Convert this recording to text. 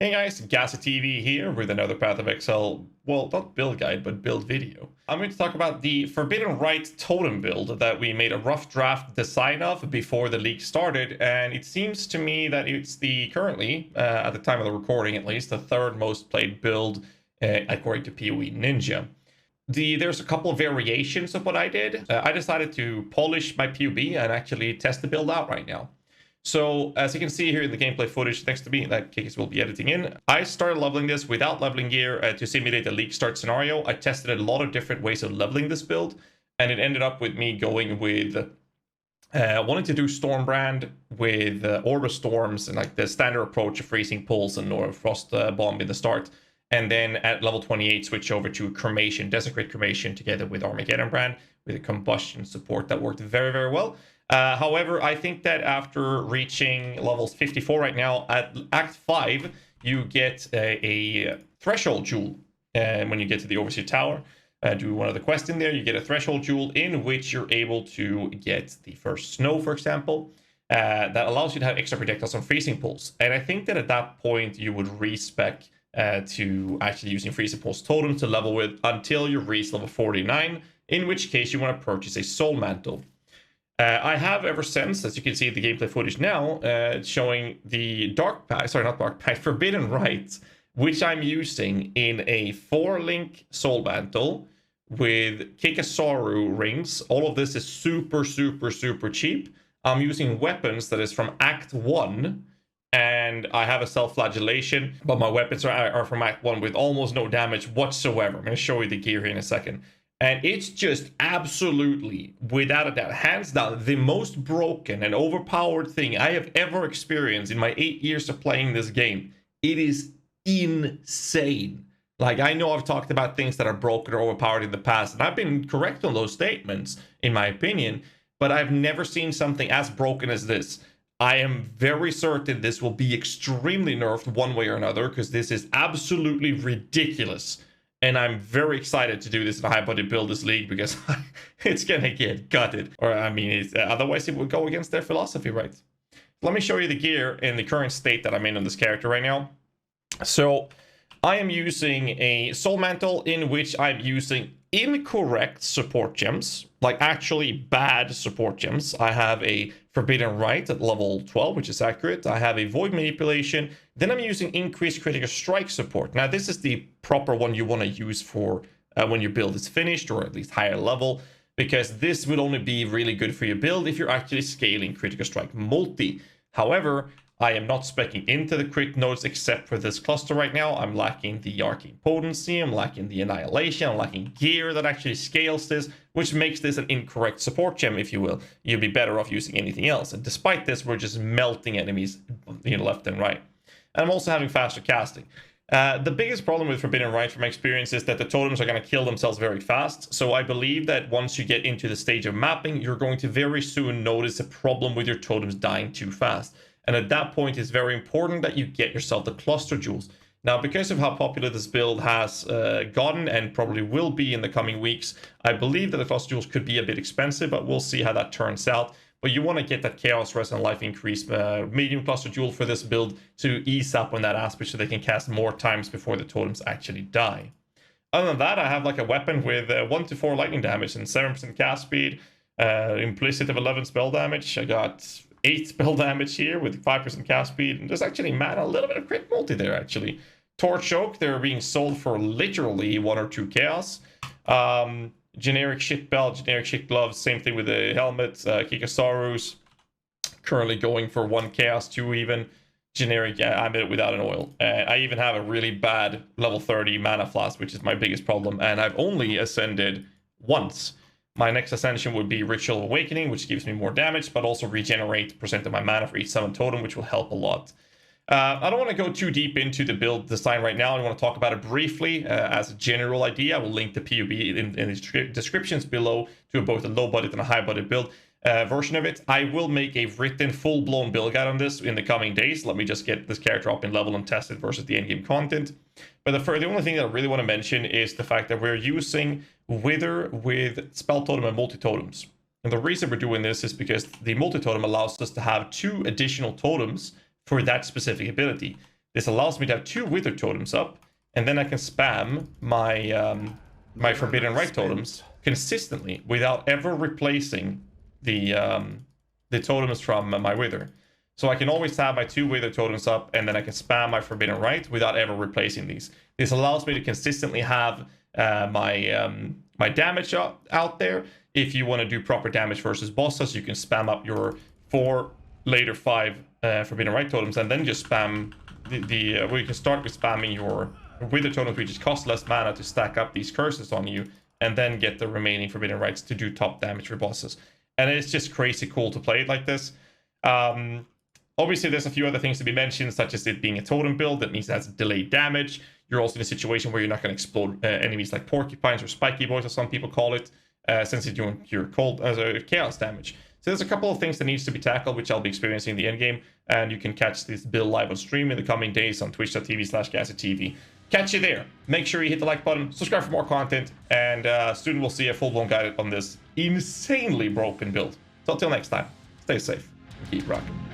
Hey guys, GHAZZY TV here with another Path of Exile, well, not build guide, but build video. I'm going to talk about the Forbidden Rite totem build that we made a rough draft design of before the league started, and it seems to me that it's the currently, at the time of the recording at least, the third most played build according to PoE Ninja. There's a couple of variations of what I did. I decided to polish my PoB and actually test the build out right now. So as you can see here in the gameplay footage next to me that Kikis will be editing in, I started leveling this without leveling gear to simulate a league start scenario. I tested a lot of different ways of leveling this build, and it ended up with me going with wanting to do Stormbrand with Orb Storms and like the standard approach of Freezing Pulse and or Frost Bomb in the start. And then at level 28, switch over to Cremation, Desecrate Cremation together with Armageddon Brand with a combustion support that worked very, very well. However, I think that after reaching levels 54 right now, at Act 5, you get a Threshold Jewel. And when you get to the Overseer Tower, do one of the quests in there, you get a Threshold Jewel in which you're able to get the first Snow, for example. That allows you to have extra projectiles on Freezing Pulse. And I think that at that point, you would respec to actually using Freezing Pulse totems to level with until you reach level 49, in which case you want to purchase a Soul Mantle. I have ever since, as you can see the gameplay footage now, showing the Forbidden Rite, which I'm using in a 4-link Soul Mantle with Kikasaru rings. All of this is super, super, super cheap. I'm using weapons that is from Act 1, and I have a Self-Flagellation, but my weapons are from Act 1 with almost no damage whatsoever. I'm going to show you the gear here in a second. And it's just absolutely, without a doubt, hands down, the most broken and overpowered thing I have ever experienced in my 8 years of playing this game. It is insane. Like, I know I've talked about things that are broken or overpowered in the past, and I've been correct on those statements, in my opinion, but I've never seen something as broken as this. I am very certain this will be extremely nerfed one way or another, because this is absolutely ridiculous. And I'm very excited to do this in a high-budget build this league because it's gonna get gutted. Or, I mean, otherwise it would go against their philosophy, right? Let me show you the gear in the current state that I'm in on this character right now. So, I am using a Soul Mantle in which I'm using incorrect support gems, like actually bad support gems. I have a Forbidden Rite at level 12, which is accurate. I have a Void Manipulation. Then I'm using increased critical strike support. Now, this is the proper one you want to use for when your build is finished, or at least higher level, because this would only be really good for your build if you're actually scaling critical strike multi. However, I am not speccing into the crit nodes except for this cluster right now. I'm lacking the Arcane Potency, I'm lacking the Annihilation, I'm lacking gear that actually scales this, which makes this an incorrect support gem, if you will. You'd be better off using anything else. And despite this, we're just melting enemies, left and right. And I'm also having faster casting. The biggest problem with Forbidden Rite from my experience is that the totems are going to kill themselves very fast. So I believe that once you get into the stage of mapping, you're going to very soon notice a problem with your totems dying too fast. And at that point, it's very important that you get yourself the cluster jewels. Now, because of how popular this build has gotten and probably will be in the coming weeks, I believe that the cluster jewels could be a bit expensive, but we'll see how that turns out. But you want to get that Chaos Rest and Life Increase medium cluster jewel for this build to ease up on that aspect so they can cast more times before the totems actually die. Other than that, I have like a weapon with 1 to 4 lightning damage and 7% cast speed, implicit of 11 spell damage. I got 8 spell damage here with 5% cast speed, and there's actually a little bit of crit multi there actually. Torch Oak, they're being sold for literally 1 or 2 chaos. Generic shit belt, generic shit gloves, same thing with the helmet. Kikasaru's currently going for 1 chaos, 2 even. Generic amulet without an oil. I even have a really bad level 30 mana flask, which is my biggest problem, and I've only ascended once. My next ascension would be Ritual Awakening, which gives me more damage, but also regenerate % of my mana for each summon totem, which will help a lot. I don't want to go too deep into the build design right now. I want to talk about it briefly as a general idea. I will link the PoB in the descriptions below to both a low budget and a high budget build version of it. I will make a written full-blown build guide on this in the coming days. Let me just get this character up in level and test it versus the endgame content. But the only thing that I really want to mention is the fact that we're using Wither with Spell Totem and Multi-Totems. And the reason we're doing this is because the Multi-Totem allows us to have 2 additional totems for that specific ability. This allows me to have 2 Wither totems up, and then I can spam my my Forbidden Rite totems consistently without ever replacing the totems from my Wither. So I can always have my 2 Wither totems up, and then I can spam my Forbidden Rite without ever replacing these. This allows me to consistently have my damage out there. If you want to do proper damage versus bosses, you can spam up your 4, later 5 Forbidden Rite totems, and then just spam well, you can start with spamming your Wither totems, which just cost less mana to stack up these curses on you, and then get the remaining Forbidden Rites to do top damage for bosses. And it's just crazy cool to play it like this. Obviously, there's a few other things to be mentioned, such as it being a totem build. That means it has delayed damage. You're also in a situation where you're not going to explode enemies like porcupines or spiky boys, as some people call it, since you're doing pure cold chaos damage. So there's a couple of things that needs to be tackled, which I'll be experiencing in the end game, and you can catch this build live on stream in the coming days on twitch.tv/GHAZZY. Catch you there. Make sure you hit the like button, subscribe for more content, and soon we'll see a full-blown guide on this insanely broken build. So until next time, stay safe and keep rocking.